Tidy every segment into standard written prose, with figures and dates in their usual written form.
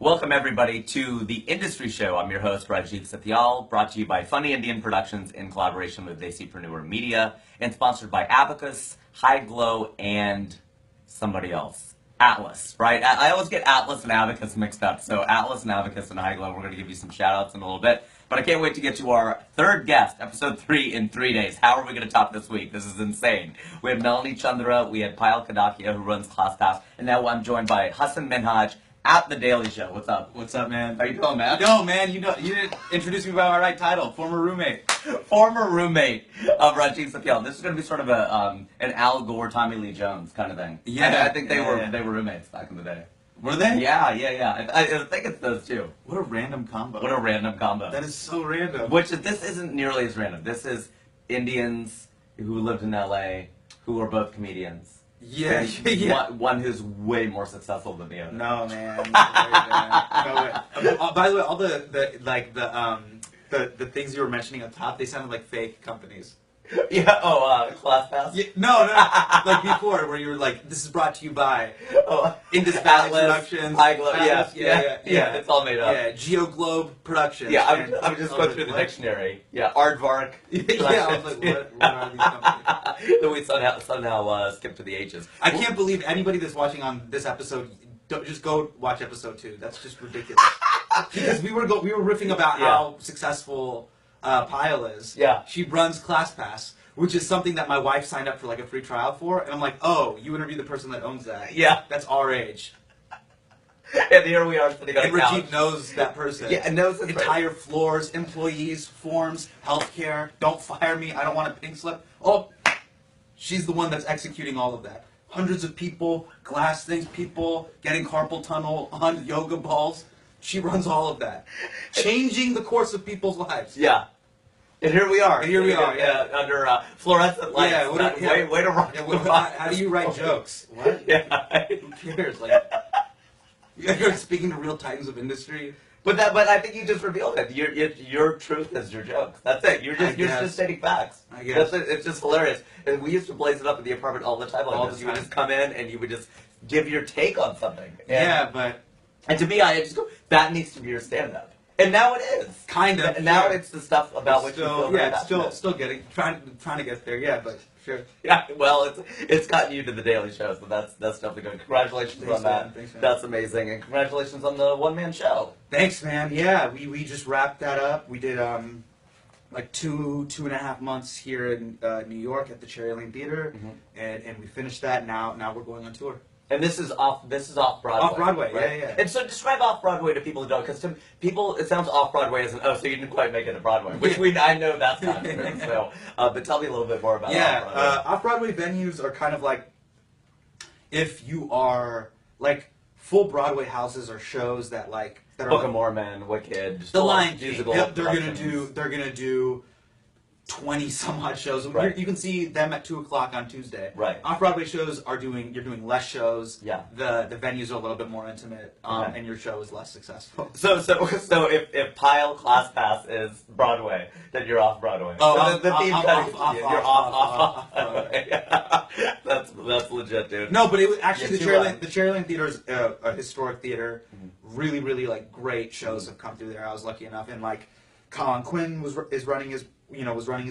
Welcome, everybody, to the Industry Show. I'm your host, Rajiv Satyal, brought to you by Funny Indian Productions in collaboration with Desipreneur Media, and sponsored by Abacus, High Glow, and somebody else. Atlas, right? I always get Atlas and Abacus mixed up. So Atlas and Abacus and High Glow, we're going to give you some shout-outs in a little bit. But I can't wait to get to our third guest, episode 3 in 3 days. How are we going to top this week? This is insane. We had Melanie Chandra, we had Payal Kadakia, who runs ClassPass, and now I'm joined by Hasan Minhaj at The Daily Show. What's up? What's up, man? How you doing, man? No, man, you didn't introduce me by my right title, former roommate. Former roommate of Rajiv Satyal. This is going to be sort of a an Al Gore, Tommy Lee Jones kind of thing. Yeah, I think they were roommates back in the day. Were they? Yeah. I think it's those two. What a random combo. What a random combo. That is so random. This isn't nearly as random. This is Indians who lived in LA who are both comedians. Yeah. One who's way more successful than the other. No, man. No way. By the way, all the things you were mentioning up top, they sounded like fake companies. Yeah. ClassPass. Yeah, no, like before, where you were like, "This is brought to you by Indus Valley Productions, High Glow." Yeah. It's all made up. Yeah, GeoGlobe Productions. Yeah, I'm just going through the dictionary. Yeah, Aardvark. Yeah, I was like, what are these companies? Then we somehow skipped to the H's. I can't believe anybody that's watching on this episode. Don't just go watch episode 2. That's just ridiculous. Because we were riffing about how successful Pyle is. Yeah. She runs ClassPass, which is something that my wife signed up for like a free trial for, and I'm like, oh, you interview the person that owns that. Yeah. That's our age. And here we are sitting on And a couch. Rajiv knows that person. Yeah, and knows this entire floors, employees, forms, healthcare. Don't fire me. I don't want a pink slip. Oh, she's the one that's executing all of that. Hundreds of people, glass things, people getting carpal tunnel on yoga balls. She runs all of that, changing the course of people's lives. Yeah. And here we are. Yeah. Under fluorescent lights. Yeah. Way to rock. How do you write jokes? What? Yeah. Who cares? Like, you're speaking to real titans of industry. But I think you just revealed it. Your truth is your jokes. That's it. You're just stating facts. I guess. That's it. It's just hilarious. And we used to blaze it up in the apartment all the time. You would just come in and you would just give your take on something. And to me, I just go, that needs to be your stand-up. And now it is. Kind of. And now it's the stuff about which you feel very it's still trying to get there. Yeah, but sure. Yeah, well, it's gotten you to the Daily Show, so that's definitely good. Congratulations on that. Thanks, man. That's amazing, and congratulations on the one-man show. Thanks, man. Yeah, we just wrapped that up. We did like two and a half months here in New York at the Cherry Lane Theater, and we finished that. Now we're going on tour. And this is off Broadway. Off Broadway, right? yeah. And so describe off Broadway to people who don't, because to people it sounds off Broadway as so you didn't quite make it to Broadway, which I know that's not true. So, but tell me a little bit more about off Broadway venues are kind of like if you are like full Broadway houses or shows that are Book of Mormon, Wicked, The Lion King. musical. They're gonna do 20 some odd shows. Right. You can see them at 2:00 on Tuesday. Right. Off-Broadway shows you're doing less shows. Yeah. The venues are a little bit more intimate, and your show is less successful. So if Pyle ClassPass is Broadway, then you're off Broadway. Oh, the theme you're off. Yeah. That's legit, dude. No, but it was actually the Cherry Lane Theater is a historic theater. Really, really like great shows have come through there. I was lucky enough, and like Colin Quinn was running his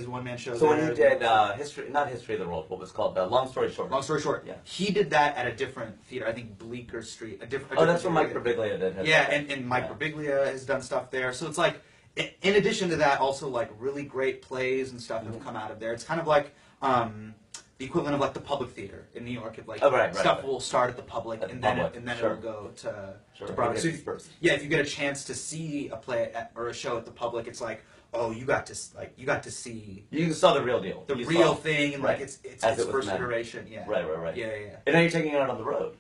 one-man show. So when he did not History of the World, what was it called? Long Story Short. Long Story Short. Yeah. He did that at a different theater. I think Bleecker Street. That's where Mike Birbiglia did. And Mike Birbiglia has done stuff there. So it's like, in addition to that, also like really great plays and stuff have come out of there. It's kind of like the equivalent of like the Public Theater in New York. Stuff will start at the Public, and then it will go to Broadway. So if you get a chance to see a play or a show at the Public, it's like, oh, you got to see. You saw the real deal. The real thing, and like it's first meant. iteration. Yeah. Right. Yeah. And now you're taking it out on the road.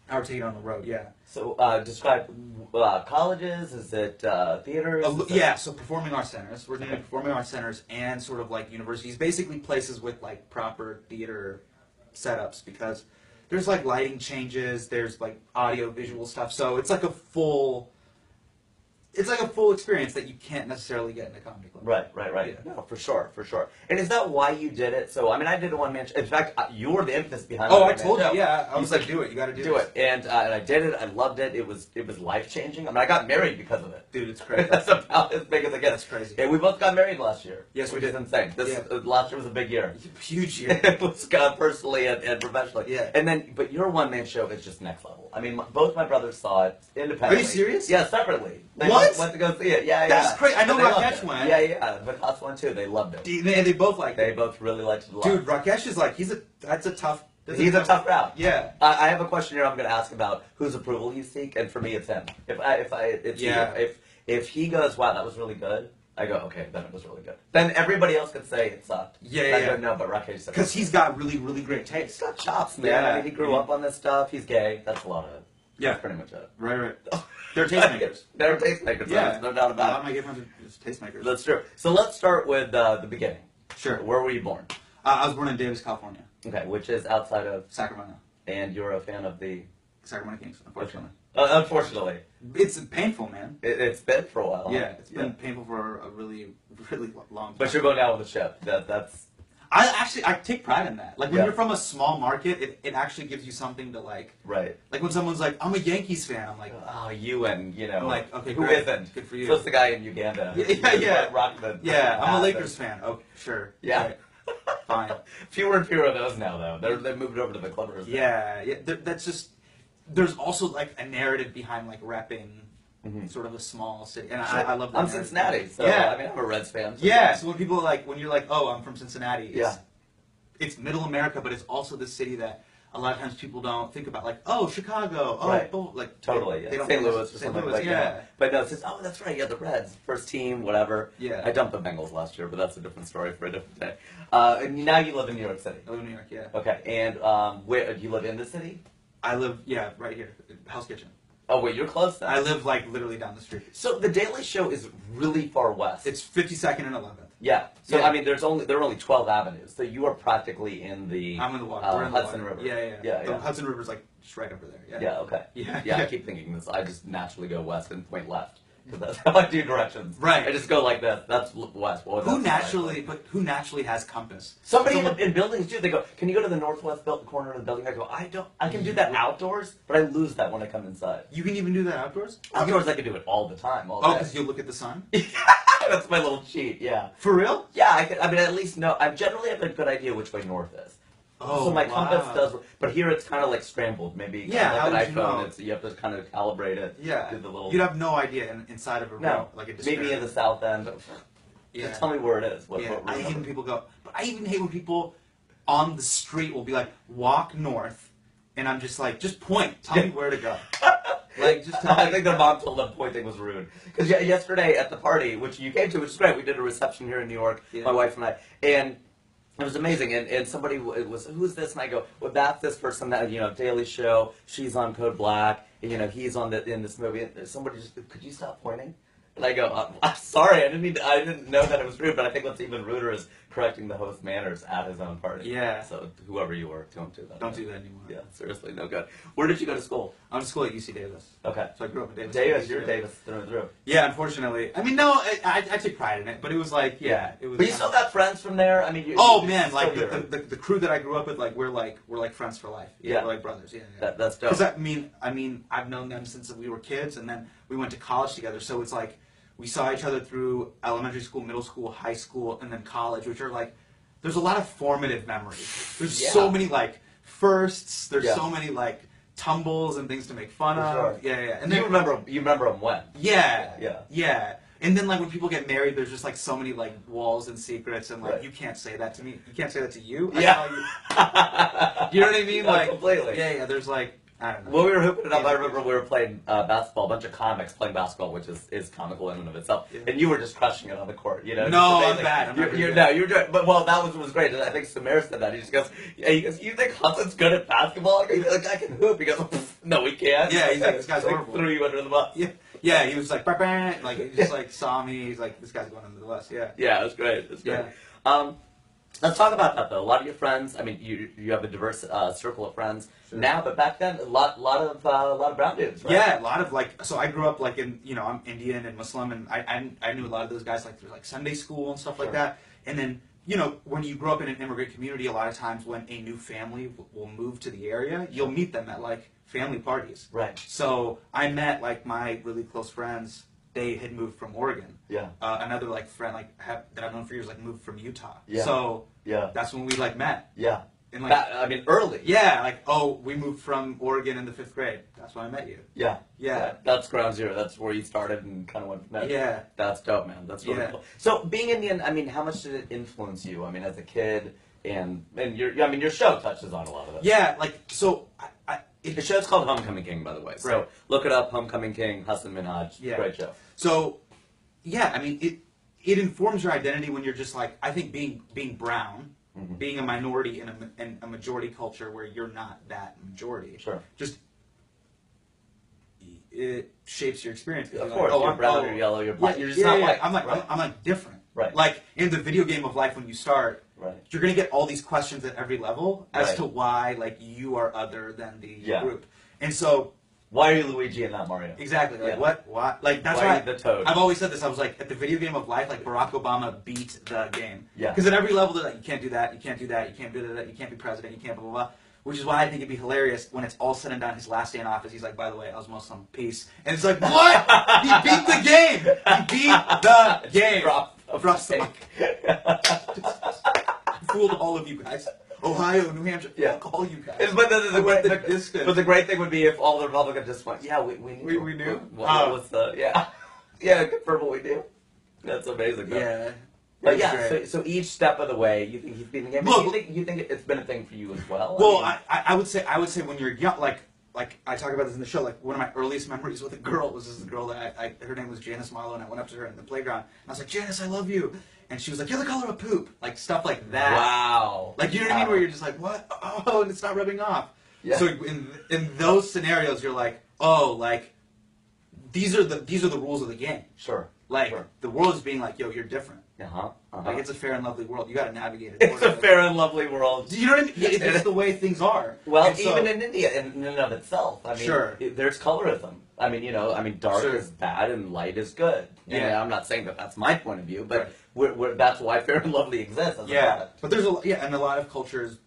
Now we're taking it on the road. Yeah. So describe colleges. Is it theaters? So performing arts centers. We're doing performing arts centers and sort of like universities, basically places with like proper theater setups, because there's like lighting changes, there's like audio visual stuff. So it's like a full it's like a full experience that you can't necessarily get in a comedy club. Right. Yeah. No, for sure. And is that why you did it? So, I mean, I did a one-man show. In fact, you were the impetus behind Oh, the I one-man told show. you, yeah. I was like, do it. You got to do Do this. it. And I did it. I loved it. It was life-changing. I mean, I got married because of it. Dude, it's crazy. That's about as big as it gets. That's crazy. And we both got married last year. Yes, we which did. is insane. Last year was a big year. Huge year. It was personally and professionally. Yeah. And then, but your one-man show is just next level. I mean, both my brothers saw it independently. Are you serious? Yeah, separately. They What? went to go see it. Yeah. That's crazy. I know And they loved Rakesh it. went. Yeah. But Hasan went too. They loved it. They both like They it. both really liked it a lot. Dude, Rakesh is like, that's a tough... He's a tough crowd. Yeah. I have a question here I'm going to ask about whose approval you seek, and for me, it's him. If he goes, wow, that was really good, I go, okay, then it was really good. Then everybody else could say it sucked. Yeah. I go, no, but Rakesh said Because he's got really, really great he's taste. got chops, man. Yeah. I mean, he grew up on this stuff. He's gay. That's a lot of it. Yeah. That's pretty much it. Right. They're tastemakers. They're tastemakers. Yeah. There's no doubt A lot about of my gay friends are just tastemakers. it. That's true. So let's start with the beginning. Sure. Where were you born? I was born in Davis, California. Okay, which is outside of, Sacramento. and you're a fan of the... Sacramento Kings, unfortunately. Unfortunately. It's painful, man. It's been for a while. Yeah, it's been painful for a really, really long time. But you're going down with the ship. That's... I take pride in that. Like, when Yeah. you're from a small market, it actually gives you something to, like... Right. Like, when someone's like, I'm a Yankees fan, I'm like... Oh, you and, you know... I'm like, okay, who great. isn't? Good for you. So it's the guy in Uganda. Yeah. Rock the... Yeah, I'm a hat. Lakers fan. Oh, sure. Yeah. Right. Fine. Fewer and fewer of those now, though. They've moved over to the Clippers. Yeah. That's just... There's also, like, a narrative behind, like, repping sort of a small city. And I love that I'm narrative. Cincinnati, so Yeah. I mean, I'm a Reds fan. So Yeah, so when people are like, when you're like, oh, I'm from Cincinnati, Yeah. it's middle America, but it's also the city that a lot of times people don't think about. Like, oh, Chicago, oh, Right. like Totally, yeah. They don't St. Louis or St. something Louis, like yeah. that. But no, it's just, oh, that's right, yeah, the Reds. First team, whatever. Yeah. I dumped the Bengals last year, but that's a different story for a different day. And now you live in New York City. I live in New York, yeah. Okay, and where, do you live in the city? I live, right here, Hell's Kitchen. Oh, wait, you're close then. I live, like, literally down the street. So the Daily Show is really far west. It's 52nd and 11th. Yeah. So Yeah. I mean, there are only 12 avenues. So you are practically in the I'm in the water. We're in the Hudson water. River. Yeah. The yeah. Hudson River's, like, just right over there. Yeah. Yeah. Okay. Yeah. I keep thinking this. I just naturally go west and point left because that's how I do directions. Right. I just go like this. That's west. Well, Who that's naturally has compass? Somebody Someone- in buildings do. They go, "Can you go to the northwest corner of the building?" I go, "I don't. I can do that outdoors, but I lose that when I come inside. You can even do that outdoors? Outdoors, I can do it all the time. All Oh, day. because you'll look at the sun? That's my little cheat. Yeah. For real? Yeah. I mean, at least know. I generally have a good idea which way north is. Oh, So my compass wow. does, but here it's kind of like scrambled. Maybe Yeah, like how an would you iPhone, know? you have to kind of calibrate it. Yeah. Do the little. You'd have no idea inside of a room, No, like a maybe in the south end. Yeah. Just tell me where it is. What Yeah, room I hate when number. people go, but I even hate when people on the street will be like, walk north, and I'm just like, just point, tell me where to go. Like, just tell me. I think their mom told them pointing was rude. Because yesterday at the party, which you came to, which is great, we did a reception here in New York, Yeah. my wife and I, and it was amazing. And somebody was, who's this? And I go, well, that's this person that, Daily Show, she's on Code Black, and, he's on in this movie. And somebody just, could you stop pointing? And I go, I'm sorry, I didn't know that it was rude, but I think what's even ruder is correcting the host manners at his own party. Yeah. So whoever you were, don't do that. Don't do that anymore. Yeah, seriously, no good. Where did you go to school? I went to school at UC Davis. Okay. So I grew up in Davis. Davis, you're Davis through and through. Yeah, unfortunately. I mean, no, I take pride in it, but it was like, yeah, it was. But you still got friends from there. I mean, Oh you're man, still like here. the crew that I grew up with, like we're like friends for life. Yeah. We're like brothers. Yeah. That's dope. Because I mean, I've known them since we were kids, and then we went to college together. So it's like we saw each other through elementary school, middle school, high school, and then college, which are like, there's a lot of formative memories. There's Yeah. so many like firsts. There's Yeah. so many like tumbles and things to make fun For of. sure. Yeah. And you remember them when? Yeah. And then like when people get married, there's just like so many like walls and secrets, and like Right. you can't say that to me. You can't say that to you. Yeah. You know what I mean? No, Like completely. Yeah. There's like I don't know. When we were hooping it up, Yeah. I remember we were playing basketball, a bunch of comics playing basketball, which is comical in and of itself. Yeah. And you were just crushing it on the court, No, Just I'm amazing. bad. I'm not very good. No, you're doing, but that was great. And I think Samir said that. He just goes, you think Hasan's good at basketball? Like, I can hoop. He goes, no, we can't. Yeah, he's like, this guy's Like, horrible. threw you under the bus. Yeah. He was like, like he just like saw me. He's like, this guy's going under the bus. Yeah. Yeah, it was great. It was great. Yeah. Let's talk about that though. A lot of your friends, I mean, you have a diverse circle of friends now, but back then, a lot of brown dudes, right? Yeah, a lot of like. So I grew up like in I'm Indian and Muslim, and I knew a lot of those guys like through like Sunday school and stuff like that. And then when you grow up in an immigrant community, a lot of times when a new family will move to the area, you'll meet them at like family parties. Right. So I met like my really close friends. They had moved from Oregon. Yeah. Another like friend that I've known for years like moved from Utah. Yeah. So yeah, that's when we like met. Yeah. And like I mean, early. Yeah, like we moved from Oregon in the 5th grade. That's when I met you. Yeah. Yeah. That's ground zero. That's where you started and kind of went from there. Yeah. That's dope, man. That's really cool. So being Indian, I mean, how much did it influence you? I mean, as a kid, and your show touches on a lot of it. Yeah, like so. The show's called Homecoming King, by the way. So look it up, Homecoming King, Hasan Minhaj. Yeah. Great show. So, yeah, I mean, it informs your identity when you're just like, I think being brown, being a minority in a majority culture where you're not that majority. Sure. Just it shapes your experience. Of course, like, you're brown, you're yellow, you're black. You're just not white. I'm like different. Right. Like in the video game of life, when you start. Right. You're going to get all these questions at every level as to why, like, you are other than the group. And so... Why are you Luigi and not Mario? Exactly. Like, what? Like, that's why are you the Toad? I've always said this. I was like, at the video game of life, like, Barack Obama beat the game. Yeah. Because at every level, they're like, you can't do that, you can't do that, you can't do that, you can't be president, you can't blah, blah, blah. Which is why I think it'd be hilarious when it's all said and done, his last day in office, he's like, by the way, I was Muslim, peace. And it's like, what? He beat the game! He beat the game! Drop a Fooled all of you guys. Ohio, New Hampshire, fuck all you guys. But the great thing would be if all the Republicans just went, yeah, we knew. We knew? What was the, yeah, confirm what we do. That's amazing. Though. Yeah. But yeah, so each step of the way, you think he's beating the game. Look, you think it's been a thing for you as well? Well, I would say when you're young, like I talk about this in the show, like one of my earliest memories with a girl was this girl that her name was Janice Marlowe, and I went up to her in the playground, and I was like, Janice, I love you. And she was like, you're the color of poop. Like, stuff like that. Wow. Like, you know what I mean? Where you're just like, what? Oh, and it's not rubbing off. Yeah. So in those scenarios, you're like, oh, like, these are the rules of the game. Sure. Like, the world is being like, yo, you're different. Like, it's a fair and lovely world. You got to navigate it. It's a fair and lovely world. Do you know what I mean? It's the way things are. Well, even in India, in and of itself, I mean, there's colorism. I mean, dark is bad and light is good. Yeah. And I'm not saying that that's my point of view, but that's why fair and lovely exists as a product. But there's and a lot of cultures,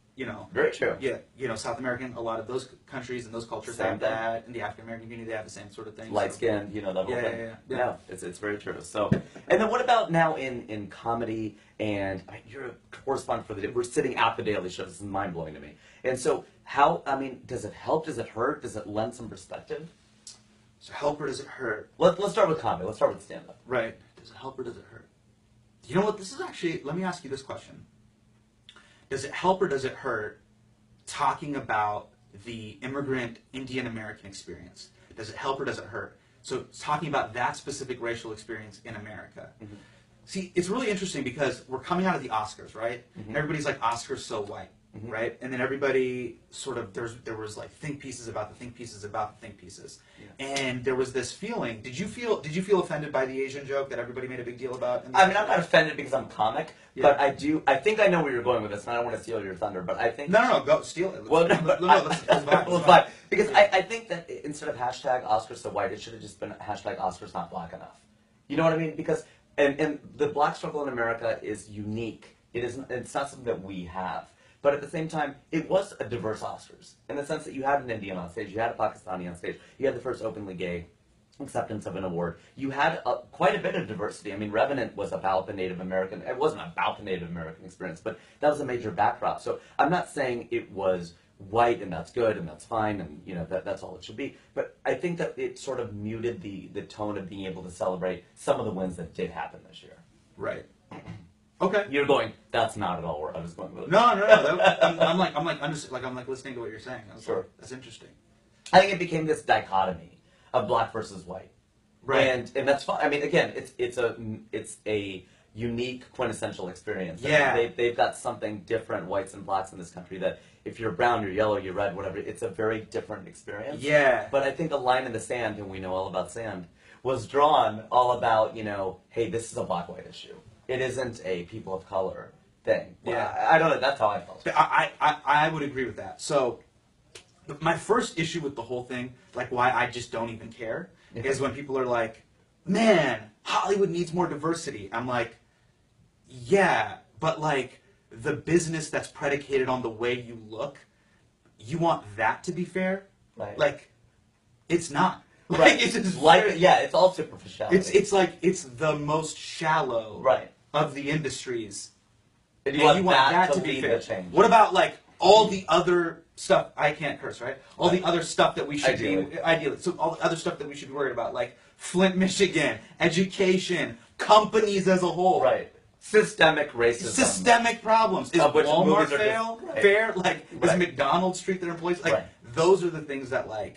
Very true. Yeah, South American, a lot of those countries and those cultures have that. In the African American community, they have the same sort of thing. Light skinned, that whole thing. Yeah. It's very true. So, and then what about now in comedy? And I mean, you're a correspondent for we're sitting at the Daily Show. This is mind blowing to me. And so, does it help? Does it hurt? Does it lend some perspective? Does it help or does it hurt? Let's start with comedy. Let's start with stand up. Right. Does it help or does it hurt? You know what? This is actually. Let me ask you this question. Does it help or does it hurt talking about the immigrant Indian American experience? Does it help or does it hurt? So talking about that specific racial experience in America. Mm-hmm. See, it's really interesting because we're coming out of the Oscars, right? Mm-hmm. Everybody's like, Oscars so white, right? And then everybody sort of, there was like think pieces about the think pieces about the think pieces. Yeah. And there was this feeling, did you feel offended by the Asian joke that everybody made a big deal about? I'm not offended because I'm a comic, but I think I know where you're going with this, and I don't want to steal your thunder, but I think... No, go steal it. Let's vibe. Because I think that instead of hashtag Oscars so white, it should have just been hashtag Oscars not black enough. You know what I mean? Because, and the black struggle in America is unique. It's not something that we have. But at the same time, it was a diverse Oscars in the sense that you had an Indian on stage, you had a Pakistani on stage, you had the first openly gay acceptance of an award. You had quite a bit of diversity. I mean, Revenant was about the Native American. It wasn't about the Native American experience, but that was a major backdrop. So I'm not saying it was white and that's good and that's fine and that's all it should be. But I think that it sort of muted the tone of being able to celebrate some of the wins that did happen this year. Right. Okay. You're going, that's not at all where I was going with it. No. I'm like listening to what you're saying. Sure. That's interesting. I think it became this dichotomy of black versus white. Right. And that's fine. I mean, again, it's a unique quintessential experience. Yeah. They've got something different, whites and blacks in this country, that if you're brown, you're yellow, you're red, whatever, it's a very different experience. Yeah. But I think the line in the sand, and we know all about sand, was drawn all about, hey, this is a black-white issue. It isn't a people of color thing. Yeah. I don't know. That's how I felt. I would agree with that. So my first issue with the whole thing, like why I just don't even care, is when people are like, man, Hollywood needs more diversity. I'm like, yeah, but like the business that's predicated on the way you look, you want that to be fair? Right. Like, it's not. Like, Right. it's just It's all superficiality. it's like it's the most shallow of the industries. And You want that to be fair. change. What about like all the other stuff? I can't curse, right? All the other stuff that we should be ideally. So all the other stuff that we should be worried about, like Flint, Michigan, education, companies as a whole. Right. Systemic racism. Systemic problems. Is Walmart fair? Like, is McDonald's treat their employees? Like, those are the things that, like,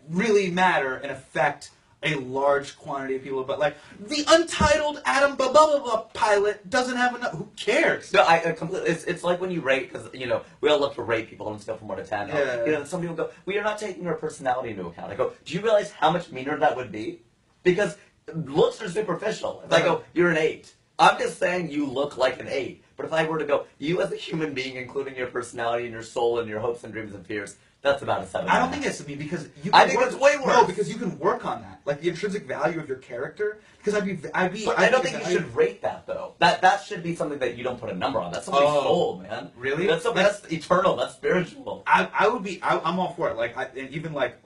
really matter and affect a large quantity of people. But, like, the untitled Adam blah, blah, blah, blah pilot doesn't have enough. Who cares? No, I completely. It's like when you rate, because, you know, we all look to rate people on a scale from 1 to 10. Yeah. You know, some people go, well, you're not taking their personality into account. I go, do you realize how much meaner that would be? Because looks are superficial. If I go, you're an 8. I'm just saying you look like an 8. But if I were to go, you as a human being, including your personality and your soul and your hopes and dreams and fears, that's about a 7. I don't think it's to me because you. I think it's way worse. No, because you can work on that, like the intrinsic value of your character. Because But I don't think you should rate that though. That should be something that you don't put a number on. That's somebody's soul, man. Really? That's something that's eternal. That's spiritual. I would be. I'm all for it. Like and even like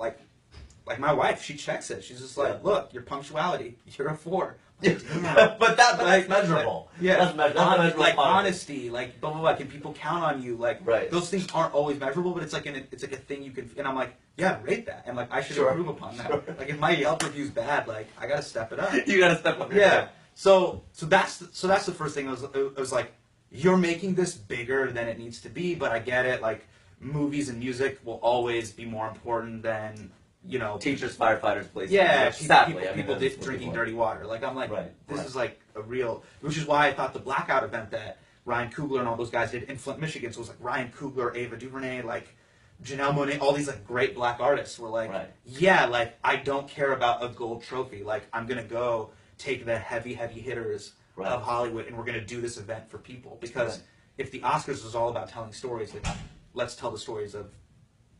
my wife, she checks it. She's just like, look, your punctuality, you're a 4. but that's measurable. That's measurable. Like honesty, like blah blah blah. Can people count on you? Like those things aren't always measurable, but it's like a thing you can. And I'm like, yeah, rate that, and like I should improve upon that. Like if my Yelp review's bad, like I gotta step it up. You gotta step up. Yeah. So that's the first thing. It was like, you're making this bigger than it needs to be, but I get it. Like movies and music will always be more important than, you know, teachers, firefighters, police. Yeah, sadly, people drinking dirty water. Like I'm like, this is like a real. Which is why I thought the blackout event that Ryan Coogler and all those guys did in Flint, Michigan. So it was like Ryan Coogler, Ava DuVernay, like Janelle Monáe, all these like great black artists were like, yeah, like I don't care about a gold trophy. Like I'm gonna go take the heavy hitters of Hollywood and we're gonna do this event for people. Because if the Oscars was all about telling stories, like let's tell the stories of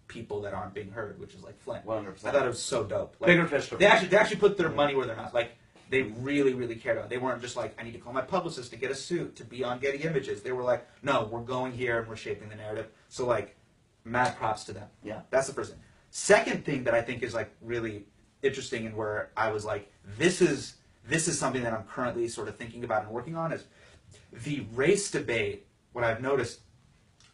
people that aren't being heard, which is like Flint. 100%. I thought it was so dope. Like, bigger fish. They actually put their money where their mouth. Like they really cared about it. They weren't just like, I need to call my publicist to get a suit to be on Getty Images. They were like, no, we're going here and we're shaping the narrative. So like, mad props to them. Yeah, that's the first thing. Second thing that I think is like really interesting and where I was like, this is something that I'm currently sort of thinking about and working on is the race debate. What I've noticed,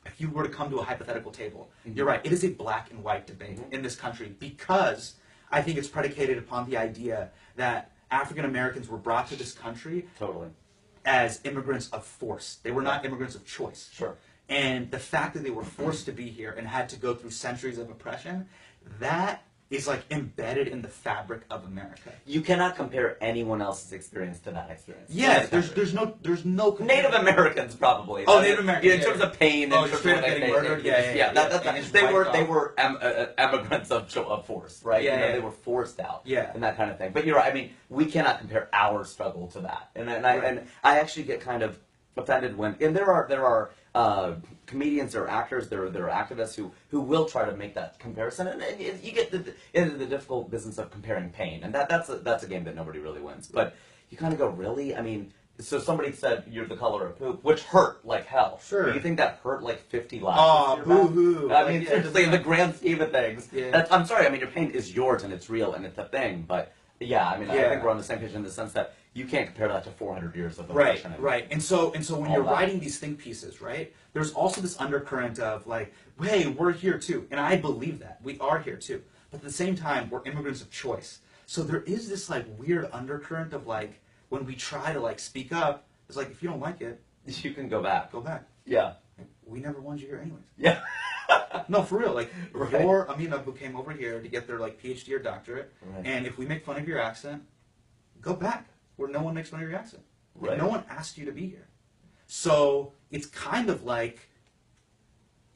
if you were to come to a hypothetical table, you're right, it is a black and white debate in this country because I think it's predicated upon the idea that African Americans were brought to this country as immigrants of force. They were not immigrants of choice. Sure. And the fact that they were forced to be here and had to go through centuries of oppression, that is like embedded in the fabric of America. You cannot compare anyone else's experience to that experience. Yeah, there's no Native Americans probably. Oh, Native Americans. Yeah, in terms of pain. Oh, in terms straight of up getting murdered. They were immigrants of force, right? Yeah, They were forced out. Yeah. And that kind of thing. But you're right. I mean, we cannot compare our struggle to that. And I actually get kind of offended when there are comedians or actors, there are activists who will try to make that comparison, and you get into the difficult business of comparing pain, and that's a game that nobody really wins. But you kind of go, really? I mean, so somebody said you're the color of poop, which hurt like hell. Sure. Do you think that hurt like 50 lives? Oh, boo-hoo. I mean, seriously, in the grand scheme of things, I'm sorry. I mean, your pain is yours and it's real and it's a thing, but yeah, I mean, I think we're on the same page in the sense that you can't compare that to 400 years of oppression. Right. And so when you're writing these think pieces, right, there's also this undercurrent of like, hey, we're here too. And I believe that. We are here too. But at the same time, we're immigrants of choice. So there is this like weird undercurrent of like, when we try to like speak up, it's like, if you don't like it, you can go back. Go back. Yeah. We never wanted you here anyways. Yeah. No, for real. Like, you're Amina who came over here to get their like PhD or doctorate. Right. And if we make fun of your accent, go back where no one makes fun of your accent. Like, no one asked you to be here. So it's kind of like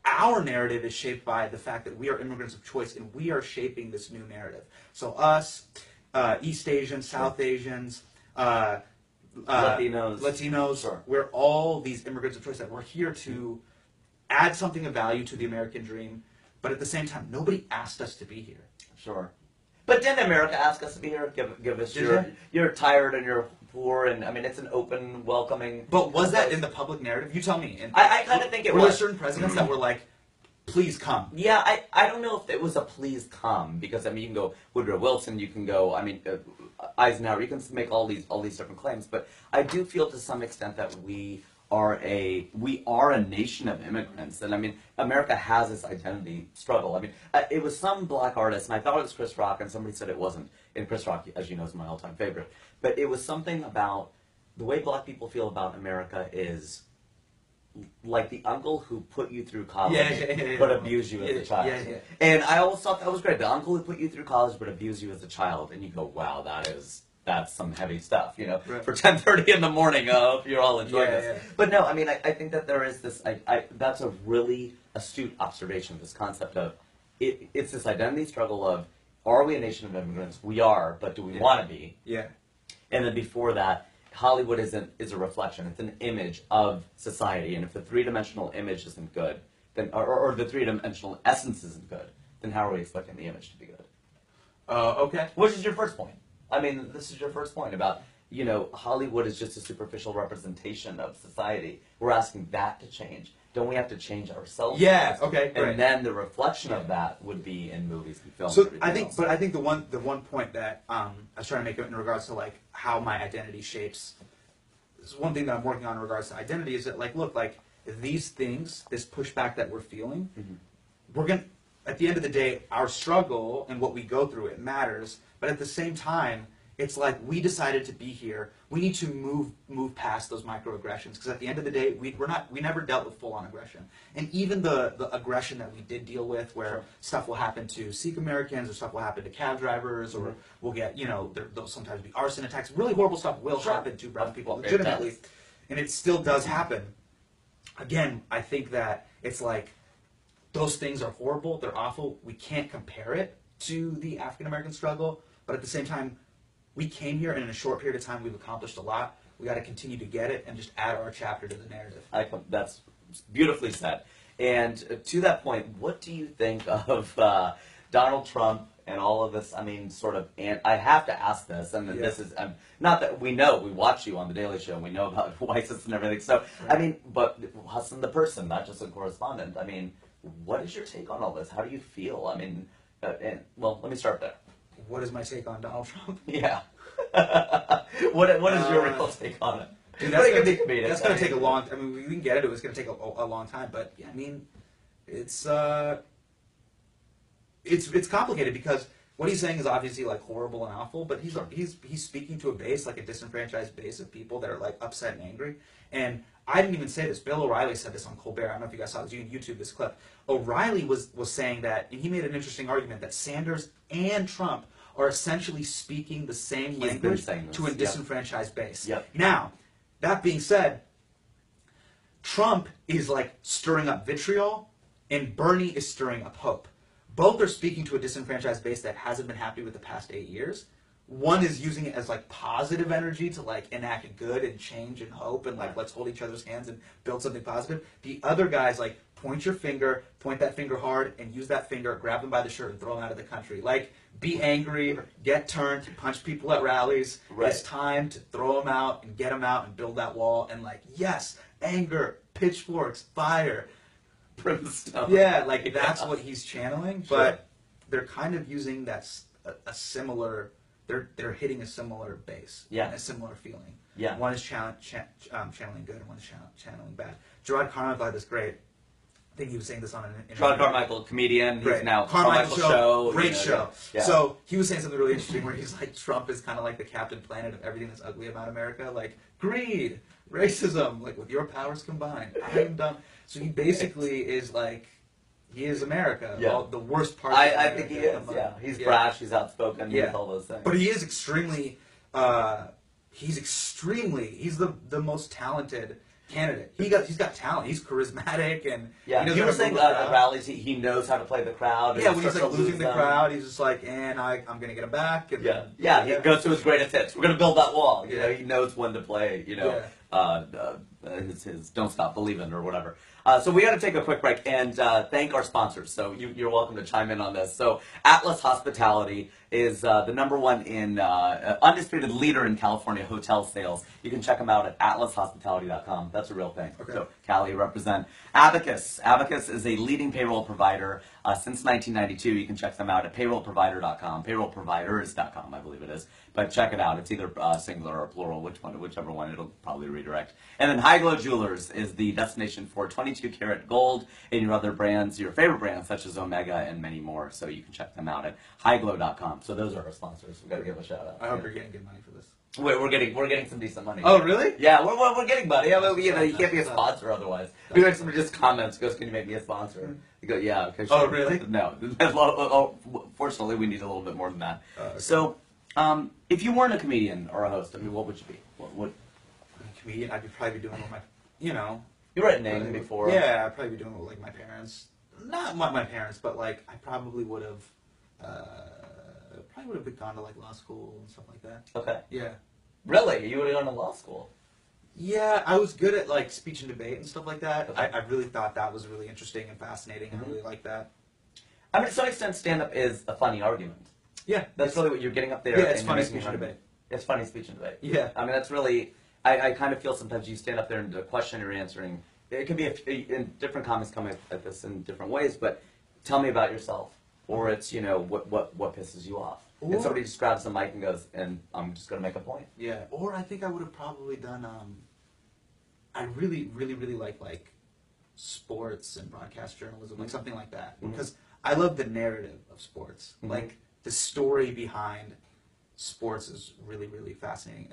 our narrative is shaped by the fact that we are immigrants of choice and we are shaping this new narrative. So us, East Asians, South Asians, Latinos. Sure. We're all these immigrants of choice that we're here to add something of value to the American dream, but at the same time, nobody asked us to be here. Sure. But didn't America ask us to be here? Give us you're tired and you're poor, and I mean it's an open, welcoming. But was that in the public narrative? You tell me. And I kind of think it was. Were there certain presidents that were like, please come? Yeah, I don't know if it was a please come, because I mean you can go Woodrow Wilson, you can go Eisenhower, you can make all these different claims, but I do feel to some extent that we are a nation of immigrants, and I mean America has this identity struggle. I mean it was some black artist, and I thought it was Chris Rock, and somebody said it wasn't. And Chris Rock, as you know, is my all-time favorite. But it was something about the way black people feel about America is like the uncle who put you through college but abused you as a child. And I always thought that was great. The uncle who put you through college but abused you as a child, and you go, wow, that's some heavy stuff, you know, for 10:30 in the morning. I hope you're all enjoying this. But no, I mean, I think that there is this, that's a really astute observation, this concept of, it's this identity struggle of, are we a nation of immigrants? We are, but do we want to be? Yeah. And then before that, Hollywood is a reflection. It's an image of society, and if the three-dimensional image isn't good, then or the three-dimensional essence isn't good, then how are we expecting the image to be good? Okay. Which is your first point. I mean, this is your first point about, you know, Hollywood is just a superficial representation of society. We're asking that to change. Don't we have to change ourselves? Yeah. Okay. And right. then the reflection of that would be in movies and films. So I think the one point that I was trying to make in regards to like how my identity shapes. One thing that I'm working on in regards to identity is that like, look, like these things, this pushback that we're feeling, we're gonna. At the end of the day, our struggle and what we go through, it matters. But at the same time, it's like we decided to be here. We need to move past those microaggressions, because at the end of the day, we never dealt with full-on aggression. And even the aggression that we did deal with, where stuff will happen to Sikh Americans, or stuff will happen to cab drivers, or we'll get, you know, there'll sometimes be arson attacks. Really horrible stuff will happen to brown people legitimately, and it still does happen. Again, I think that it's like those things are horrible. They're awful. We can't compare it to the African American struggle, but at the same time, we came here, and in a short period of time, we've accomplished a lot. We got to continue to get it and just add our chapter to the narrative. That's beautifully said. And to that point, what do you think of Donald Trump and all of this? I mean, sort of, and I have to ask this, and this is not that we know, we watch you on The Daily Show, and we know about ISIS and everything. So, I mean, but Hasan the person, not just a correspondent. I mean, what is your take on all this? How do you feel? I mean, well, let me start there. What is my take on Donald Trump? Yeah. What is your real take on it? Dude, that's going to take a long. I mean, we can get into it. It's going to take a long time, but yeah, I mean, it's complicated, because what he's saying is obviously like horrible and awful, but he's speaking to a base, like a disenfranchised base of people that are like upset and angry. And I didn't even say this. Bill O'Reilly said this on Colbert. I don't know if you guys saw this. You can YouTube this clip. O'Reilly was saying that, and he made an interesting argument that Sanders and Trump are essentially speaking the same language to a disenfranchised base. Now, that being said, Trump is like stirring up vitriol, and Bernie is stirring up hope. Both are speaking to a disenfranchised base that hasn't been happy with the past 8 years. One is using it as like positive energy to like enact good and change and hope, and like let's hold each other's hands and build something positive. The other guy's like, point that finger hard, and use that finger, grab them by the shirt and throw them out of the country. Like, be angry, get turned, punch people at rallies. It's time to throw them out and get them out and build that wall. And like, yes, anger, pitchforks, fire, brimstone. Yeah, like that's what he's channeling. But they're kind of using that a similar. They're hitting a similar base. And a similar feeling. One is channeling good, and one is channeling bad. Gerard Carmichael had this great. I think he was saying this on an interview. Gerard Carmichael, comedian. He's now Carmichael Show. Great show. So he was saying something really interesting, where he's like, Trump is kind of like the Captain Planet of everything that's ugly about America, like greed, racism, like with your powers combined, I am dumb. So he basically is like, he is America. All the worst parts. I think he is. He's brash. He's outspoken. He's all those things. But he is extremely. He's the most talented candidate. He's got talent. He's charismatic and You were saying at rallies he knows how to play the crowd. Yeah, when he's like losing the crowd, he's just like, and I'm gonna get him back. And he goes to his greatest hits. We're gonna build that wall. You know, he knows when to play. You know, his "Don't Stop Believin'" or whatever. So we got to take a quick break and thank our sponsors. So you're welcome to chime in on this. So Atlas Hospitality is the #1 in undisputed leader in California hotel sales. You can check them out at atlashospitality.com. That's a real thing. Okay. So Cali represent. Abacus. Abacus is a leading payroll provider since 1992. You can check them out at payrollprovider.com, payrollproviders.com, I believe it is. But check it out. It's either singular or plural, whichever one. It'll probably redirect. And then High Glow Jewelers is the destination for 22-karat gold and your other brands, your favorite brands such as Omega and many more. So you can check them out at highglow.com. So those are our sponsors. We've got to give a shout out. I hope you're getting good money for this. Wait, we're getting some decent money. Oh, really? Yeah, we're getting money. I mean, you can't be a sponsor otherwise. Maybe like somebody just comments, goes, "Can you make me a sponsor?" You go, "Yeah, okay." Sure. Oh, really? No. Fortunately, we need a little bit more than that. Okay. So, if you weren't a comedian or a host, I mean, what would you be? What? A comedian? I'd probably be doing what my, you were at Name before. Yeah, I'd probably be doing what like my parents. Not my parents, but like I probably would have. Gone to like law school and stuff like that. Okay. Yeah. Really? You would have gone to law school? Yeah, I was good at like speech and debate and stuff like that. Okay. I really thought that was really interesting and fascinating. Mm-hmm. I really liked that. I mean, to some extent, stand-up is a funny argument. Yeah. That's really what you're getting up there. Yeah, it's and funny you're speech and making debate. It's funny speech and debate. Yeah. I mean, that's really. I kind of feel sometimes you stand up there and the question you're answering. It can be in different comics come at this in different ways, but tell me about yourself, or it's what pisses you off. And somebody just grabs the mic and goes, and I'm just going to make a point. Yeah, or I think I would have probably done, I really, really, really like sports and broadcast journalism, like something like that. Mm-hmm. Because I love the narrative of sports. Mm-hmm. Like, the story behind sports is really, really fascinating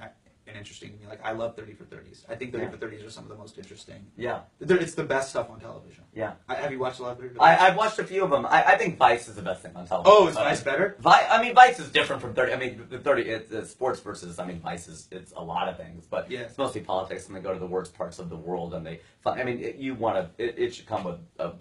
and interesting to me. Like, I love 30 for 30s. I think 30 for 30s are some of the most interesting. Yeah. It's the best stuff on television. Yeah. Have you watched a lot of 30 for 30s? I've watched a few of them. I think Vice is the best thing on television. Oh, is Vice better? Vice is different from 30. I mean, the 30, it's sports versus, Vice it's a lot of things, but it's mostly politics, and they go to the worst parts of the world, and it should come with a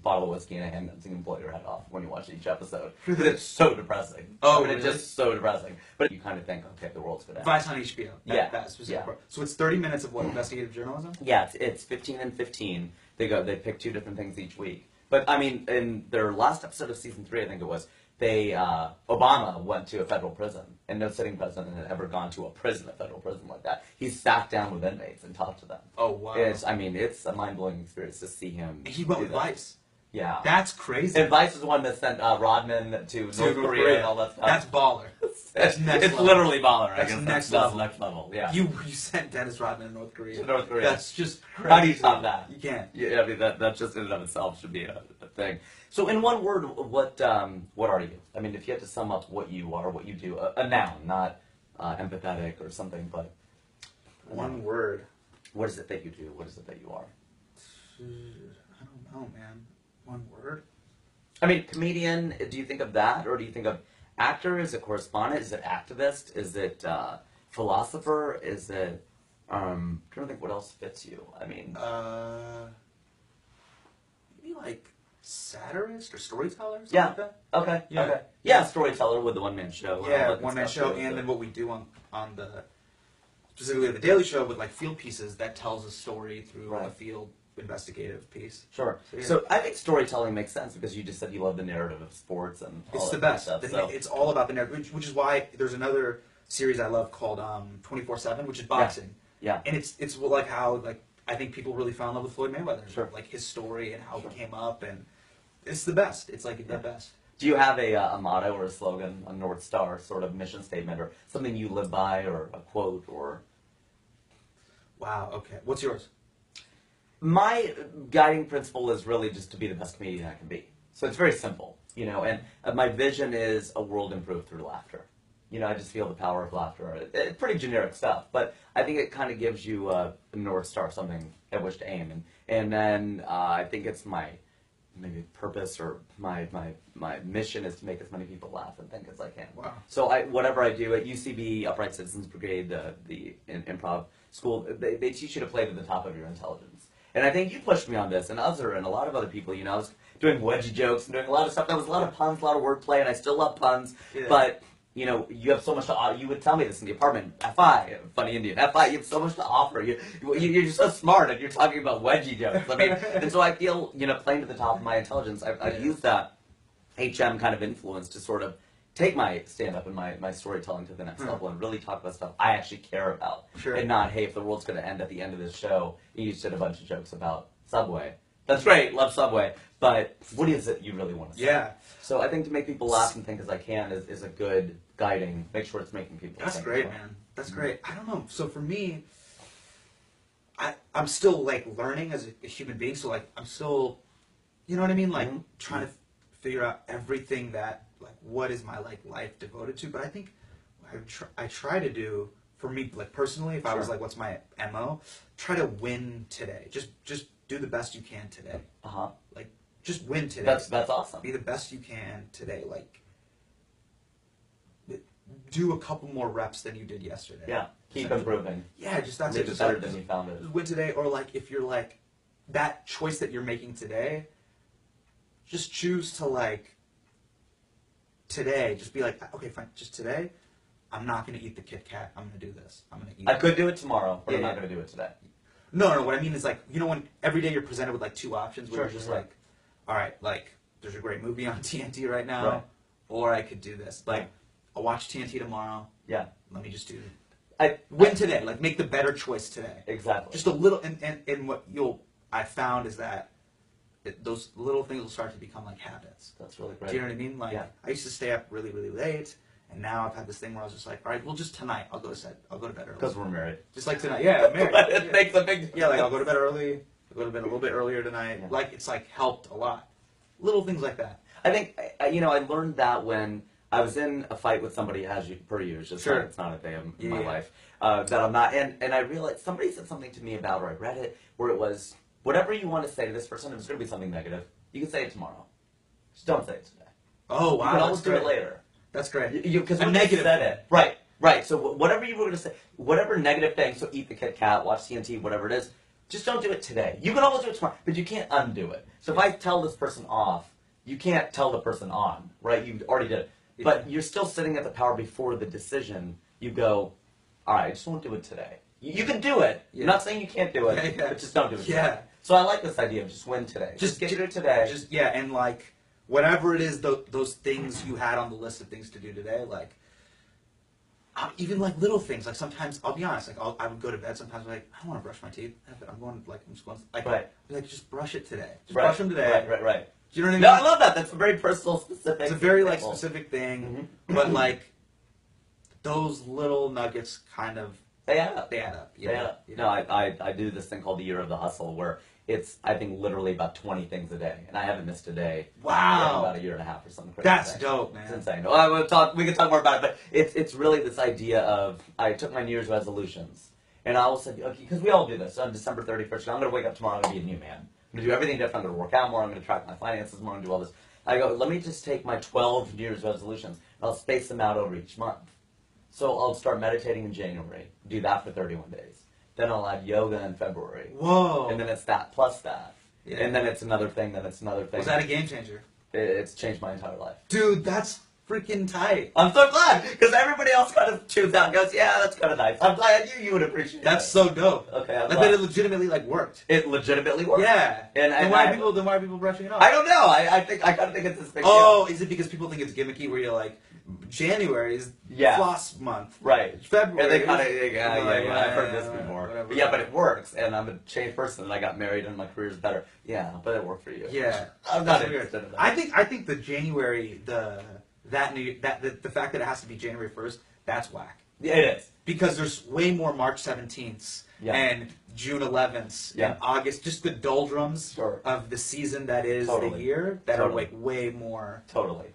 bottle of whiskey and a handgun and blow your head off when you watch each episode. Because it's so depressing. Oh, it's just so depressing. But you kind of think, okay, the world's good. Vice on HBO. That specific part. So it's 30 minutes of what, investigative journalism? Yeah, it's 15 and 15. They pick 2 different things each week. But I mean, in their last episode of season 3, I think it was, Obama went to a federal prison, and no sitting president had ever gone to a federal prison like that. He sat down with inmates and talked to them. Oh wow! It's a mind-blowing experience to see him. He went with Vice. Yeah, that's crazy. And Vice is the one that sent Rodman to North Korea and all that stuff. That's baller. That's next level. It's literally baller. That's next level. Next level. Yeah. You sent Dennis Rodman to North Korea. That's just crazy. How do you top that? You can't. Yeah, I mean that just in and of itself should be a thing. So in one word, what are you? I mean, if you had to sum up what you are, what you do, a noun, not empathetic or something, but one word. What is it that you do? What is it that you are? I don't know, man. One word? I mean, comedian, do you think of that? Or do you think of actor? Is it correspondent? Is it activist? Is it philosopher? Is it... I'm trying to think what else fits you. I mean... maybe like satirist or storyteller or something yeah. like that? Okay. Yeah. Okay. Yeah, storyteller with the one-man show. Yeah, one-man show, and then what we do on the... Specifically the Daily Show with like field pieces that tells a story through a field investigative piece. Sure. So I think storytelling makes sense because you just said you love the narrative of sports and all it's that the best. Stuff, It's all about the narrative, which is why there's another series I love called 24/7, which is boxing. Yeah. And it's like how like I think people really fell in love with Floyd Mayweather. Sure. Like his story and how he came up, and it's the best. It's like the best. Do you have a motto or a slogan, a North Star sort of mission statement, or something you live by, or a quote, or? Wow. Okay. What's yours? My guiding principle is really just to be the best comedian I can be. So it's very simple, and my vision is a world improved through laughter. I just feel the power of laughter. It's pretty generic stuff, but I think it kind of gives you a North Star, something at which to aim. And then I think it's my maybe purpose or my mission is to make as many people laugh and think as I can. Wow. So whatever I do at UCB, Upright Citizens Brigade, the improv school, they teach you to play to the top of your intelligence. And I think you pushed me on this, and a lot of other people. You know, I was doing wedgie jokes and doing a lot of stuff. That was a lot of puns, a lot of wordplay, and I still love puns. Yeah. But you know, you have so much to. You would tell me this in the apartment. FI, funny Indian. FI, you have so much to offer. You're so smart, and you're talking about wedgie jokes. I mean, and so I feel, you know, playing to the top of my intelligence. I've used that HM kind of influence to sort of take my stand-up and my storytelling to the next level and really talk about stuff I actually care about. Sure. And not, hey, if the world's going to end at the end of this show, you just did a bunch of jokes about Subway. That's great, love Subway, but what is it you really want to say? Yeah. So I think to make people laugh and think as I can is a good guiding, make sure it's making people That's think. great, man. That's great. I don't know. So for me, I'm still, like, learning as a human being, so, like, I'm still, you know what I mean? Like, trying to figure out everything that, like, what is my, like, life devoted to. But I think I try to do, for me, like, personally, if I was like, what's my MO? Try to win today. Just do the best you can today. Like, just win today. That's awesome. Be the best you can today. Like, do a couple more reps than you did yesterday. Yeah. Keep improving. Yeah, just that's Leave it. it Just better like, than you found it. just win today, or like if you're like that choice that you're making today, just choose to like today. Just be like, okay, fine. Just today, I'm not gonna eat the Kit Kat. I'm gonna do this. I'm gonna eat. I could do it tomorrow, but I'm Yeah, not going to do it today. No. What I mean is like, you know, when every day you're presented with like two options, where Sure, you're just sure. like, all right, like there's a great movie on TNT right now, Right. or I could do this. Like, I'll watch TNT tomorrow. Yeah. Let me just do I win today. Like, make the better choice today. Exactly. Just a little, and what I found is that those little things will start to become like habits. That's really great. Do you know what I mean? Like, Yeah. I used to stay up really, really late, and now I've had this thing where I was just like, all right, well, just tonight I'll go to bed early. Because we're married. Just like tonight, yeah, I'm married. But it makes a big difference. Yeah, like I'll go to bed early. I'll go to bed a little bit earlier tonight. Yeah. Like, it's like helped a lot. Little things like that. I think, you know, I learned that when I was in a fight with somebody, as you, per usual, just Sure. it's not a day of Yeah, my yeah. life, that I'm not, and I realized, somebody said something to me about, or I read it, where it was, whatever you want to say to this person, if it's going to be something negative, you can say it tomorrow. Just don't say it today. Oh, wow. You can always that's do it great. later. That's great. Because A when negative you said it. Right. So whatever you were going to say, whatever negative thing, so eat the Kit Kat, watch TNT, whatever it is, just don't do it today. You can always do it tomorrow, but you can't undo it. So if I tell this person off, you can't tell the person on, right? You already did it. But you're still sitting at the power before the decision. You go, all right, I just won't do it today. You can do it. Yeah. I'm not saying you can't do it, Yeah. but just don't do it Yeah. today. So I like this idea of just win today. Just get it today. Just, yeah, and like, whatever it is, those things you had on the list of things to do today, like, even like little things, like sometimes, I'll be honest, like I would go to bed, sometimes I'm like, I don't want to brush my teeth, I'm just going, like, Right. like, just brush it today. Just Right. brush them today. Right. Do you know what I mean? No, I love that. That's a very personal, specific. It's a very like example. specific thing, Mhm. but like, those little nuggets kind of, They add up. they add up. You Yeah. know? You No, know? I do this thing called the Year of the Hustle, where it's, I think, literally about 20 things a day, and I haven't missed a day. Wow. In about a year and a half or something crazy. That's dope, man. It's insane. Well, we can talk more about it, but it's really this idea of, I took my New Year's resolutions, and I all said, okay, because we all do this. On December 31st, I'm going to wake up tomorrow, I'm going to be a new man. I'm going to do everything different. I'm going to work out more. I'm going to track my finances more. I'm going to do all this. I go, let me just take my 12 New Year's resolutions, and I'll space them out over each month. So I'll start meditating in January, do that for 31 days. Then I'll add yoga in February. Whoa. And then it's that plus that. Yeah. And then it's another thing, then it's another thing. Was that a game changer? It's changed my entire life. Dude, that's freaking tight. I'm so glad, because everybody else kind of tunes out and goes, yeah, that's kind of nice. I'm glad you would appreciate that. That's so dope. Okay, I'm Like glad. that it legitimately like worked. It legitimately works. Yeah. And then why are people brushing it off? I don't know. I kind of think it's this big Oh, deal. is it because people think it's gimmicky where you're like, January is Yeah. floss month. Right. February. And they kind of, is- yeah, I've heard this before. whatever. But yeah, but it works, and I'm a changed person, and I got married, and my career's better. Yeah, but it worked for you. Yeah. I'm not That's weird. interested in that. I think the January the fact that it has to be January 1st, that's whack. Yeah, it is. Because there's way more March 17th Yeah. and June 11th Yeah. and August, just the doldrums Sure. of the season that is the Totally. year that Totally. are like way more. Totally.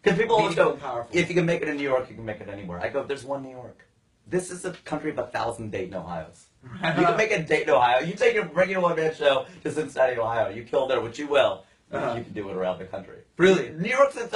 Because people always go, Meaningful, powerful. if you can make it in New York, you can make it anywhere. I go, there's one New York. This is a country of 1,000 Dayton, Ohio's. You can make it in Dayton, Ohio. You take your regular one-man show to Cincinnati, Ohio. You kill there, which you will. Uh-huh. You can do it around the country. Really? New York's it's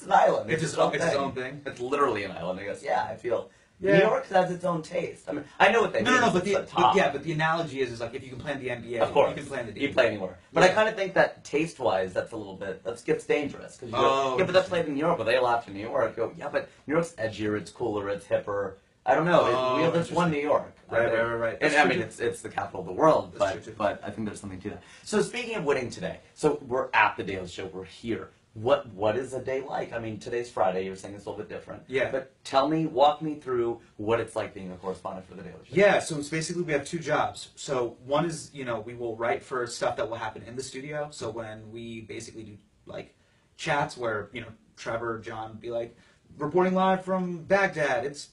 an island. It's its own thing. It's literally an island. He goes, yeah, I feel Yeah. New York has its own taste. I mean, I know what they mean. No, but it's the top. but the analogy is like if you can play in the NBA, Of course, you can play in the NBA. you play anywhere. But I kind of think that taste-wise, that's a little bit that gets dangerous because yeah, but that's played in New York. But they laugh to New York. Go, yeah, but New York's edgier, it's cooler, it's hipper. I don't know. We have this one New York. Right. And I mean, it's the capital of the world, but I think there's something to that. So speaking of winning today, so we're at the Daily Show. We're here. What is a day like? I mean, today's Friday. You were saying it's a little bit different. Yeah. But walk me through what it's like being a correspondent for the Daily Show. Yeah. So it's basically we have two jobs. So one is we will write for stuff that will happen in the studio. So when we basically do like chats where Trevor, John be like reporting live from Baghdad. It's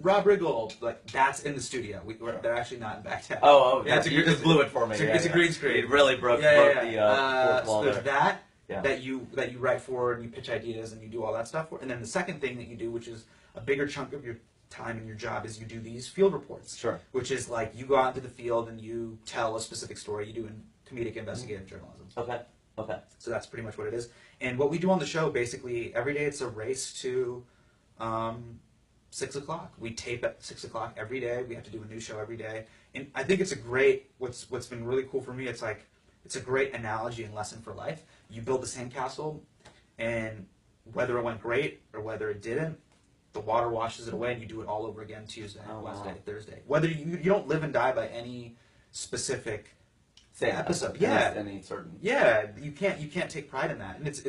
Rob Riggle, like that's in the studio. They're actually not in Baghdad. Yeah, you just blew it for me. It's a green screen. It really broke the fourth wall so there's there. that you write for and you pitch ideas and you do all that stuff for. And then the second thing that you do, which is a bigger chunk of your time in your job, is you do these field reports. Sure. Which is like you go out into the field and you tell a specific story. You do in comedic investigative journalism. Okay. So that's pretty much what it is. And what we do on the show, basically, every day it's a race to 6 o'clock. We tape at 6 o'clock every day. We have to do a new show every day. And I think it's a great, what's been really cool for me, it's like, it's a great analogy and lesson for life. You build the sandcastle, and whether it went great or whether it didn't, the water washes it away, and you do it all over again Tuesday, Wednesday, Thursday. Whether you don't live and die by any specific episode. Any certain. Yeah, you can't take pride in that. And it's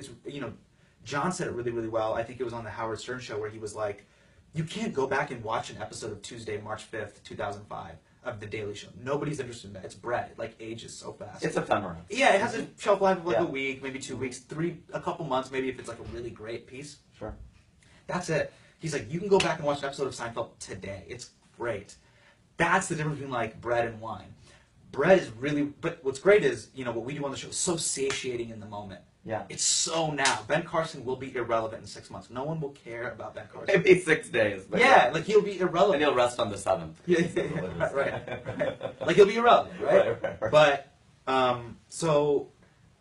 John said it really, really well. I think it was on the Howard Stern show where he was like, you can't go back and watch an episode of Tuesday, March 5th, 2005 of The Daily Show. Nobody's interested in that. It's bread. It like ages so fast. It's ephemeral. Yeah, it has a shelf life of like a week, maybe 2 weeks, a couple months, maybe if it's like a really great piece. Sure. That's it. He's like, you can go back and watch an episode of Seinfeld today. It's great. That's the difference between like bread and wine. Bread is really, but what's great is, what we do on the show is so satiating in the moment. Yeah. It's so now. Ben Carson will be irrelevant in 6 months. No one will care about Ben Carson. Maybe 6 days. But like he'll be irrelevant. And he'll rest on the 7th. Yeah. Right. Like he'll be irrelevant, right? Right. But, but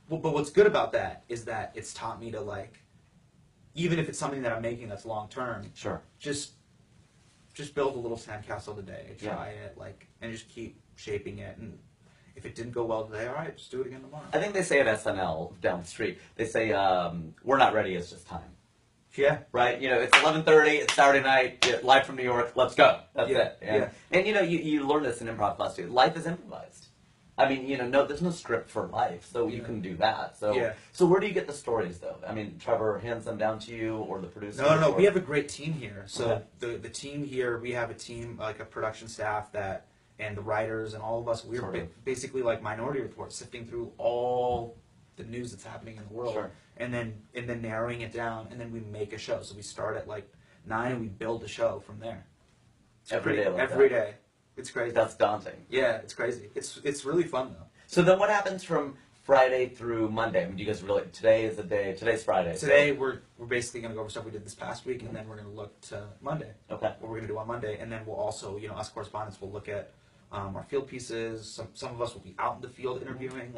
what's good about that is that it's taught me to like, even if it's something that I'm making that's long term, sure, just build a little sandcastle today. Try it, and just keep shaping it. And if it didn't go well today, all right, just do it again tomorrow. I think they say at SNL down the street, they say, we're not ready, it's just time. Yeah. Right? It's 11:30, it's Saturday night, live from New York, let's go. That's it. And you learn this in improv class too. Life is improvised. I mean, there's no script for life, so you can do that. So where do you get the stories, though? I mean, Trevor hands them down to you, or the producer? No, we have a great team here. So the team here, we have a team, like a production staff and the writers and all of us, we're basically like Minority Report, sifting through all the news that's happening in the world, and then narrowing it down, and then we make a show. So we start at like 9 and we build a show from there. Every day. It's crazy. That's daunting. Yeah, it's crazy. It's really fun though. So then what happens from Friday through Monday? I mean, do you guys really, today's Friday. Today we're basically going to go over stuff we did this past week, and then we're going to look to Monday. Okay. What we're going to do on Monday, and then we'll also, us correspondents will look at our field pieces. Some of us will be out in the field interviewing,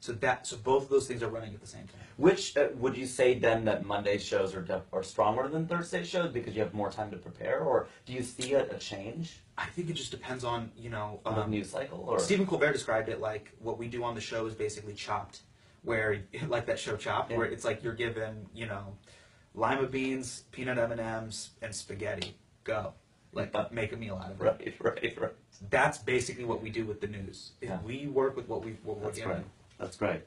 so both of those things are running at the same time. Which would you say then that Monday shows are stronger than Thursday shows because you have more time to prepare, or do you see a change? I think it just depends on the news cycle. Or Stephen Colbert described it like what we do on the show is basically Chopped, where like that show Chopped, where it's like you're given lima beans, peanut M&Ms, and spaghetti. Go. Make a meal out of it. Right. That's basically what we do with the news. We work with what we're given. Right. That's great.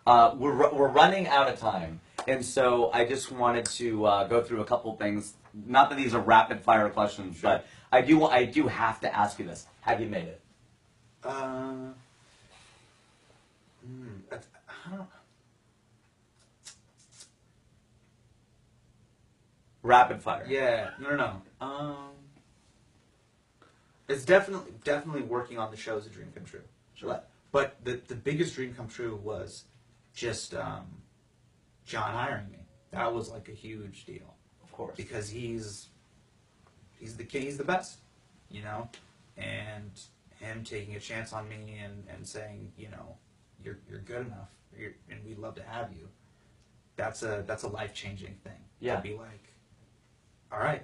We're running out of time, and so I just wanted to go through a couple things. Not that these are rapid fire questions, but I do have to ask you this. Have you made it? I don't. Rapid fire. Yeah. No. It's definitely working on the show is a dream come true. Sure. But the biggest dream come true was just John hiring me. That was like a huge deal. Of course. Because he's the king, he's the best, and him taking a chance on me and saying, you're good enough, and we'd love to have you. That's a life-changing thing. Yeah. To be like, all right,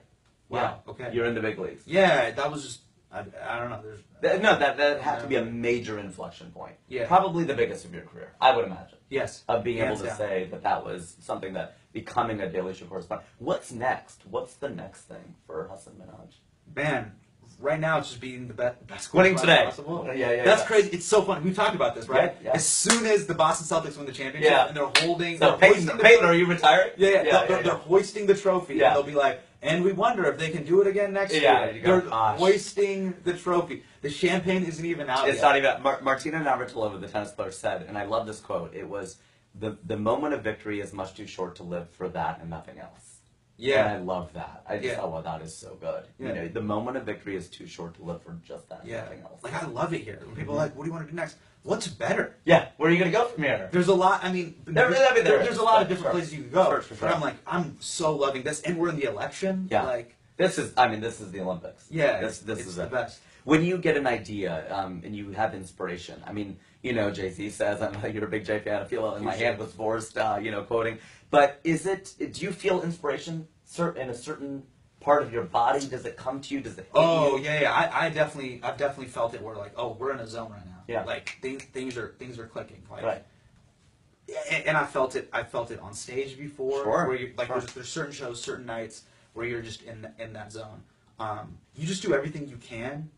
wow, Yeah. okay. Okay. You're in the big leagues. Yeah, that was just I don't know. That had to be a major inflection point. Yeah. Probably the biggest of your career, I would imagine. Yes. Of being able Hands to down. say that was something that becoming a Daily Show correspondent. What's next? What's the next thing for Hasan Minhaj? Man, right now it's just being the best Winning today. possible. Yeah. That's crazy. It's so fun. We've talked about this, right? Yeah. As soon as the Boston Celtics win the championship and they're holding... So they're Peyton, are you retiring? Yeah. They're hoisting the trophy. Yeah. And they'll be like, and we wonder if they can do it again next year. Yeah, you go, they're gosh. hoisting the trophy. The champagne isn't even out It's yet. not even... Martina Navratilova, the tennis player, said, and I love this quote, it was, the moment of victory is much too short to live for that and nothing else. Yeah. And I love that. I just thought, well, that is so good. Yeah. You know, the moment of victory is too short to live for just that and nothing else. Like, I love it here. When people are like, what do you want to do next? What's better? Yeah, where are you going to go from here? There's a lot, I mean, there's a lot of different places you can go. Sure. But I'm like, I'm so loving this. And we're in the election. Yeah. Like, this is the Olympics. yeah, This it's is the it. best. When you get an idea and you have inspiration, I mean, you know, Jay-Z says, you're a big Jay fan, I feel it in my hand was forced, quoting. But do you feel inspiration in a certain part of your body? Does it come to you? Does it hit you? Yeah. I've definitely felt it where like, oh, we're in a zone right now. Yeah. Like things are clicking. Like, Right. And I felt it on stage before. Sure. Where you like there's certain shows, certain nights where you're just in that zone. You just do everything you can.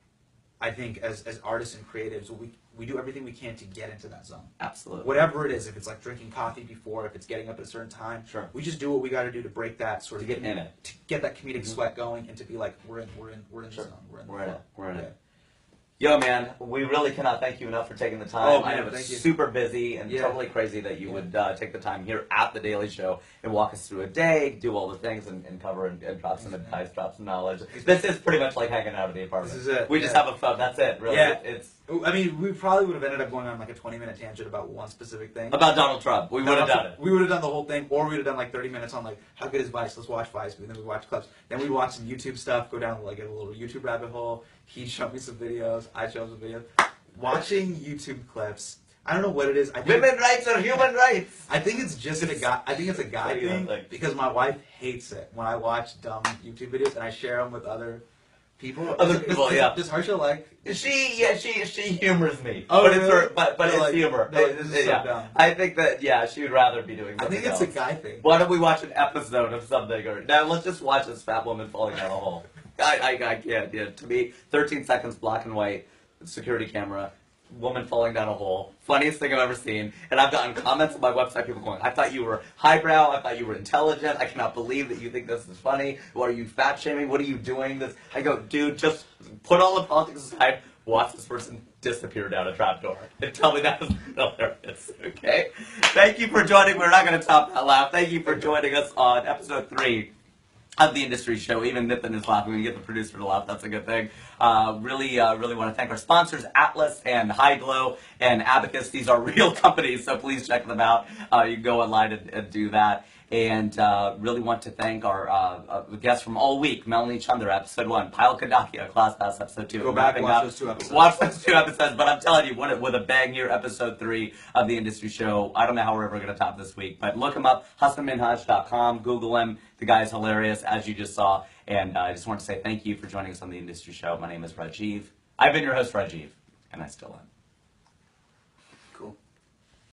I think as artists and creatives, we do everything we can to get into that zone. Absolutely. Whatever it is, if it's like drinking coffee before, if it's getting up at a certain time, Sure. we just do what we got to do to break that sort of To get in it. to get that comedic sweat going, and to be like, we're in the Sure. zone, we're in We're in Yeah. it. Yo, man, we really cannot thank you enough for taking the time. Oh, man, I know it's thank you. super busy and totally crazy that you would take the time here at The Daily Show and walk us through a day, do all the things, and cover and drop some advice, drop some knowledge. This is pretty much like hanging out at the apartment. This is it. We just have a fun. That's it, really. Yeah. It's I mean, we probably would have ended up going on like a 20-minute tangent about one specific thing. about Donald Trump. We would have done it. We would have done the whole thing, or we would have done like 30 minutes on like, how good is Vice? Let's watch Vice. And then we watch clips. Then we watch some YouTube stuff, go down like a little YouTube rabbit hole. He'd show me some videos. I'd show him some videos. Watching YouTube clips. I don't know what it is. I think, Women rights are human rights. I think it's just a guy. I think it's a guy What do you thing think? because my wife hates it when I watch dumb YouTube videos and I share them with other people. Other people, yeah. Does Harsha like? She humors me. Oh, but really? it's her, but They're it's like, humor. they're like, this is so yeah. dumb. I think that she would rather be doing I something think it's else. a guy thing. Why don't we watch an episode of something? Or now let's just watch this fat woman falling down a hole. I can't. Yeah, to me, 13 seconds, black and white, security camera, woman falling down a hole. Funniest thing I've ever seen. And I've gotten comments on my website, people going, I thought you were highbrow. I thought you were intelligent. I cannot believe that you think this is funny. What are you fat shaming? What are you doing? This? I go, dude, just put all the politics aside. Watch this person disappear down a trapdoor and tell me that was hilarious, okay? Thank you for joining. We're not going to top that laugh. Thank you for joining us on episode 3 of the Industry Show. Even Nitin is laughing. We get the producer to laugh. That's a good thing. Really want to thank our sponsors, Atlas and High Glow and Abacus. These are real companies, so please check them out. You can go online and do that. And really want to thank our guests from all week, Melanie Chandra, episode 1, Pyle Kadakia, Class Pass, episode 2. Go back and watch those 2 episodes. Watch those 2 episodes, but I'm telling you, with a bang here, episode 3 of the Industry Show. I don't know how we're ever going to top this week, but look him up, HasanMinhaj.com, Google him. The guy is hilarious, as you just saw. And I just want to say thank you for joining us on the Industry Show. My name is Rajiv. I've been your host, Rajiv, and I still am. Cool.